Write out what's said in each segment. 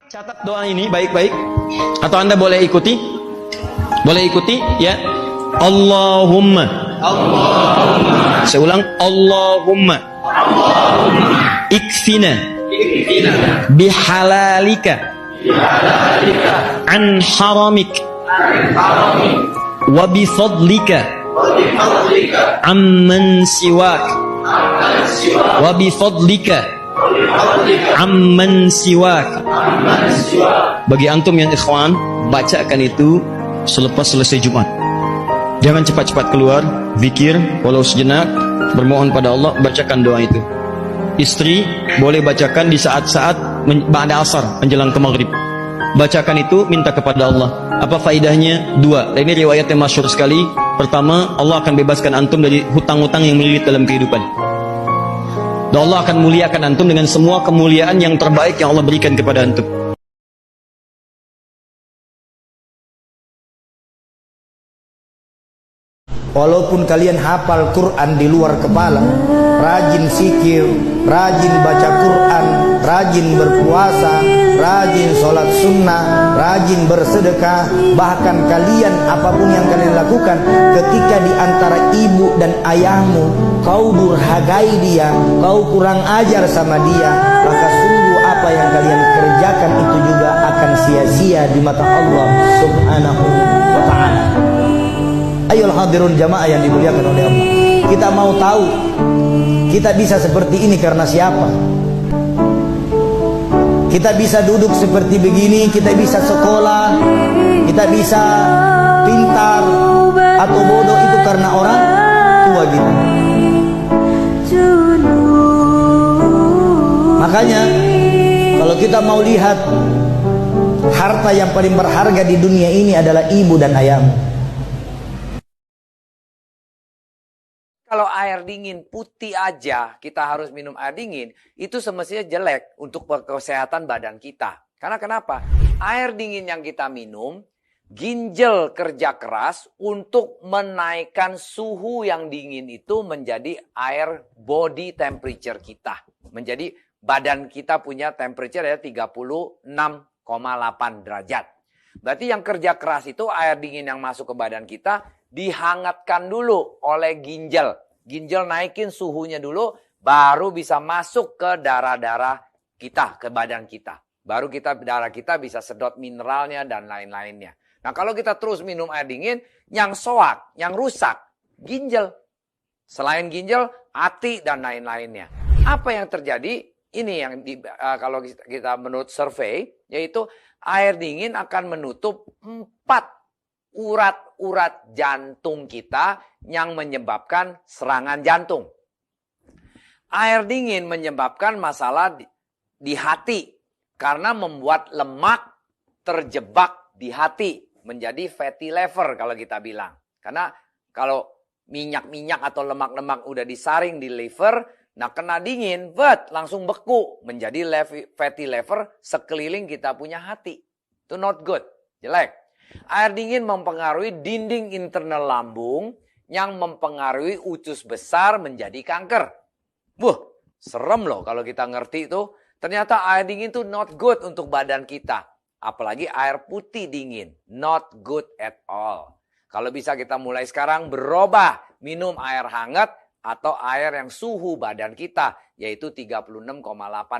Catat doa ini baik-baik. Atau Anda boleh ikuti? Boleh ikuti ya. Allahumma. Allahumma. Saya ulang. Allahumma. Allahumma. Ikfina. Ikfina. Bihalalika. Bihalalika. An haramik. An haramik. Wa bifadlika. Wa bifadlika. Amman siwak. Amman siwak. Wa bifadlika. Amman siwak. Bagi antum yang ikhwan, bacakan itu selepas selesai Jumat. Jangan cepat-cepat keluar, zikir walau sejenak, bermohon pada Allah, bacakan doa itu. Istri boleh bacakan di saat-saat ba'da asar, menjelang ke maghrib. Bacakan itu, minta kepada Allah. Apa faidahnya? Dua. Dan ini riwayat yang masyhur sekali. Pertama, Allah akan bebaskan antum dari hutang-hutang yang melilit dalam kehidupan. Dan Allah akan muliakan antum dengan semua kemuliaan yang terbaik yang Allah berikan kepada antum. Walaupun kalian hafal Quran di luar kepala, rajin zikir, rajin baca Quran, rajin berpuasa, rajin sholat sunnah, rajin bersedekah, bahkan kalian apapun yang kalian lakukan, ketika di antara ibu dan ayahmu kau durhakai dia, kau kurang ajar sama dia, maka sungguh apa yang kalian kerjakan itu juga akan sia-sia di mata Allah Subhanahu wa ta'ala. Ayolah hadirun jamaah yang dimuliakan oleh Allah, kita mau tahu kita bisa seperti ini karena siapa? Kita bisa duduk seperti begini, kita bisa sekolah, kita bisa pintar atau bodoh itu karena orang tua kita. Makanya kalau kita mau lihat harta yang paling berharga di dunia ini adalah ibu dan ayahmu. Kalau air dingin putih aja kita harus minum air dingin, itu semestinya jelek untuk kesehatan badan kita. Karena kenapa? Air dingin yang kita minum, ginjal kerja keras untuk menaikkan suhu yang dingin itu menjadi air body temperature kita. Menjadi badan kita punya temperature ya 36,8 derajat. Berarti yang kerja keras itu air dingin yang masuk ke badan kita dihangatkan dulu oleh ginjal. Ginjal naikin suhunya dulu, baru bisa masuk ke darah-darah kita, ke badan kita. Baru darah kita bisa sedot mineralnya dan lain-lainnya. Nah kalau kita terus minum air dingin, yang soak, yang rusak, ginjal. Selain ginjal, hati dan lain-lainnya. Apa yang terjadi? Ini yang kalau kita menurut survei, yaitu air dingin akan menutup 4 urat-urat jantung kita yang menyebabkan serangan jantung. Air dingin menyebabkan masalah di hati karena membuat lemak terjebak di hati menjadi fatty liver kalau kita bilang. Karena kalau minyak-minyak atau lemak-lemak udah disaring di liver, nah kena dingin, langsung beku menjadi fatty liver sekeliling kita punya hati. Itu not good, jelek. Air dingin mempengaruhi dinding internal lambung yang mempengaruhi usus besar menjadi kanker. Serem loh kalau kita ngerti itu. Ternyata air dingin itu not good untuk badan kita. Apalagi air putih dingin. Not good at all. Kalau bisa kita mulai sekarang berubah. Minum air hangat atau air yang suhu badan kita. Yaitu 36,8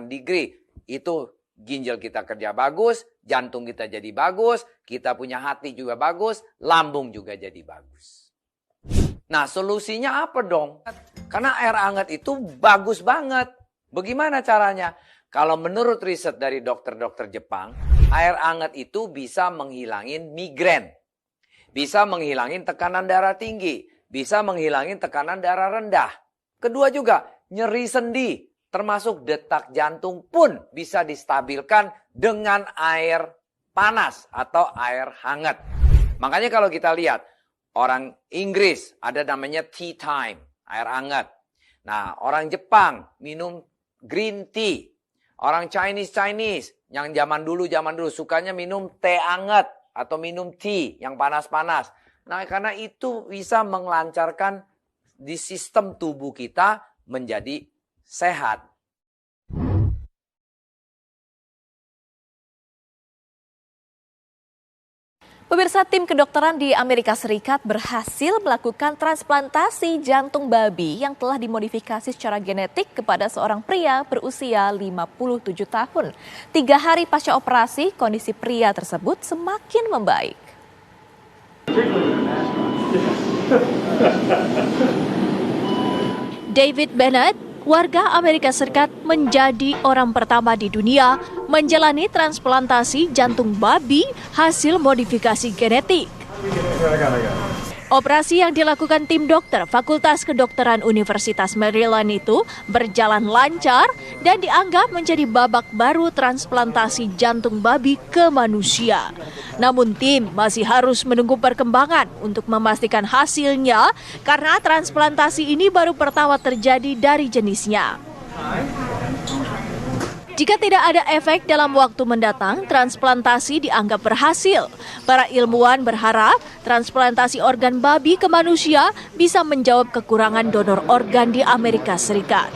degree. Itu ginjal kita kerja bagus, jantung kita jadi bagus, kita punya hati juga bagus, lambung juga jadi bagus. Nah solusinya apa dong? Karena air hangat itu bagus banget. Bagaimana caranya? Kalau menurut riset dari dokter-dokter Jepang, air hangat itu bisa menghilangin migrain. Bisa menghilangin tekanan darah tinggi. Bisa menghilangin tekanan darah rendah. Kedua juga, nyeri sendi. Termasuk detak jantung pun bisa distabilkan dengan air panas atau air hangat. Makanya kalau kita lihat orang Inggris ada namanya tea time, air hangat. Nah orang Jepang minum green tea. Orang Chinese yang zaman dulu sukanya minum teh hangat atau minum tea yang panas-panas. Nah karena itu bisa melancarkan di sistem tubuh kita menjadi sehat. Pemirsa, tim kedokteran di Amerika Serikat berhasil melakukan transplantasi jantung babi yang telah dimodifikasi secara genetik kepada seorang pria berusia 57 tahun. 3 hari pasca operasi, kondisi pria tersebut semakin membaik. David Bennett, warga Amerika Serikat, menjadi orang pertama di dunia menjalani transplantasi jantung babi hasil modifikasi genetik. Operasi yang dilakukan tim dokter Fakultas Kedokteran Universitas Maryland itu berjalan lancar dan dianggap menjadi babak baru transplantasi jantung babi ke manusia. Namun tim masih harus menunggu perkembangan untuk memastikan hasilnya karena transplantasi ini baru pertama terjadi dari jenisnya. Jika tidak ada efek dalam waktu mendatang, transplantasi dianggap berhasil. Para ilmuwan berharap transplantasi organ babi ke manusia bisa menjawab kekurangan donor organ di Amerika Serikat.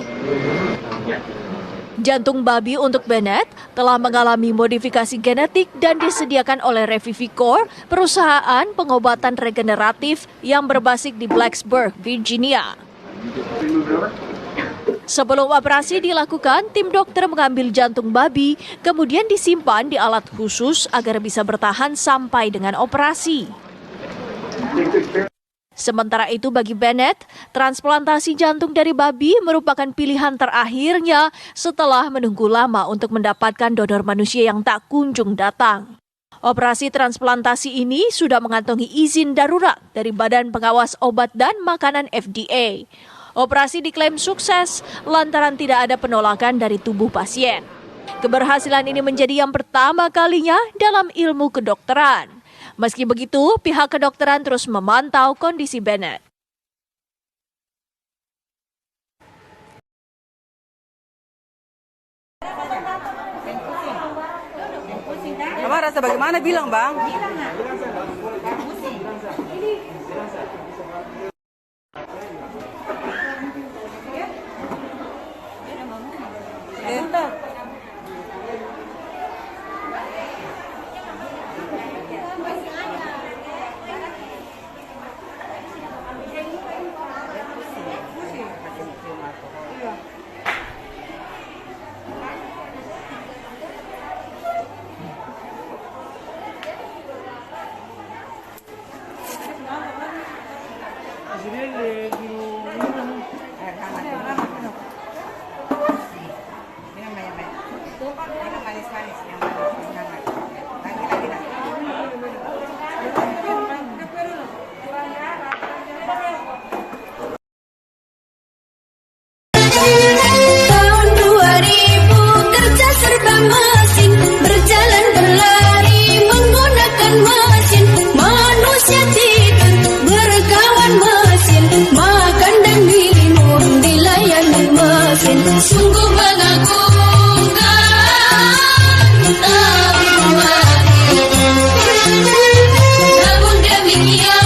Jantung babi untuk Bennett telah mengalami modifikasi genetik dan disediakan oleh Revivicor, perusahaan pengobatan regeneratif yang berbasis di Blacksburg, Virginia. Sebelum operasi dilakukan, tim dokter mengambil jantung babi, kemudian disimpan di alat khusus agar bisa bertahan sampai dengan operasi. Sementara itu bagi Bennett, transplantasi jantung dari babi merupakan pilihan terakhirnya setelah menunggu lama untuk mendapatkan donor manusia yang tak kunjung datang. Operasi transplantasi ini sudah mengantongi izin darurat dari Badan Pengawas Obat dan Makanan FDA. Operasi diklaim sukses lantaran tidak ada penolakan dari tubuh pasien. Keberhasilan ini menjadi yang pertama kalinya dalam ilmu kedokteran. Meski begitu, pihak kedokteran terus memantau kondisi Bennett. Abang rasa bagaimana bilang, Bang? Tahun 2000 kerja serba mesin, berjalan berlari menggunakan mesin. Manusia tidur berkawan mesin, makan dan minum dilayani mesin. Sungguh mengagumkan namun demikian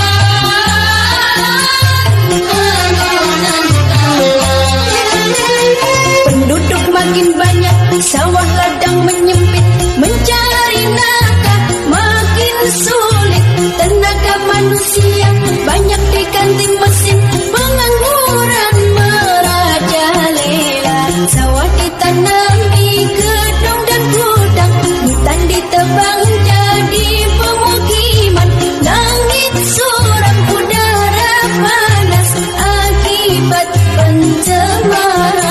penduduk makin banyak, sawah ladang menyempit, mencari nafkah makin sulit. Tenaga manusia banyak di kanting mesin, pengangguran merajalela. Sawah ditanami gedung dan gudang, hutan ditebang jadi pemukiman. Langit suram, udara panas akibat pencemaran.